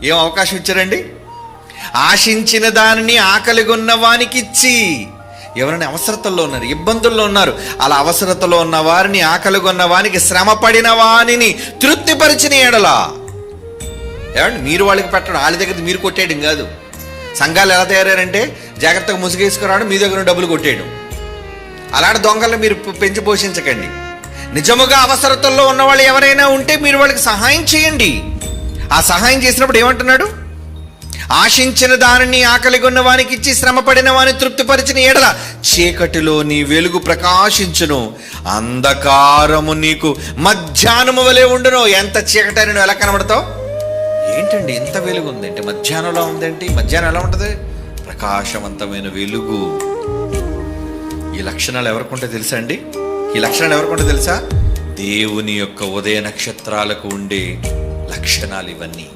ఏం అవకాశం ఇచ్చారండి? ఆశించిన దానిని ఆకలిగొన్న వానికి ఇచ్చి. ఎవరైనా అవసరతల్లో ఉన్నారు, ఇబ్బందుల్లో ఉన్నారు, అలా అవసరతలో ఉన్న వారిని, ఆకలిగొన్న వానికి, శ్రమ పడిన వానిని తృప్తిపరిచిన ఎడలా. ఏమండి, మీరు వాళ్ళకి పెట్టడం, వాళ్ళ దగ్గర మీరు కొట్టేయడం కాదు. సంఘాలు ఎలా తయారంటే జాగ్రత్తగా ముసుగేసుకురావడం, మీ దగ్గర డబ్బులు కొట్టేయడం. అలాంటి దొంగలను మీరు పెంచి పోషించకండి. నిజముగా అవసరతల్లో ఉన్నవాళ్ళు ఎవరైనా ఉంటే మీరు వాళ్ళకి సహాయం చేయండి. ఆ సహాయం చేసినప్పుడు ఏమంటున్నాడు? ఆశించిన దానిని ఆకలిగొన్న వానికి ఇచ్చి, శ్రమ పడిన వాని తృప్తిపరిచిన ఎడల చీకటిలో నీ వెలుగు ప్రకాశించును, అంధకారము నీకు మధ్యాహ్నము వలె ఉండును. ఎంత చీకటి నువ్వు ఎలా కనబడతావు? ఏంటండి ఇంత వెలుగు ఉందేంటి, మధ్యాహ్నంలో ఉందేంటి? మధ్యాహ్నం ఎలా ఉంటుంది? ప్రకాశవంతమైన వెలుగు. ఈ లక్షణాలు ఎవరికుంటే తెలుసా అండి? ఈ లక్షణాలు ఎవరికుంటే తెలుసా? దేవుని యొక్క ఉదయ నక్షత్రాలకు ఉండే లక్షణాలు ఇవన్నీ.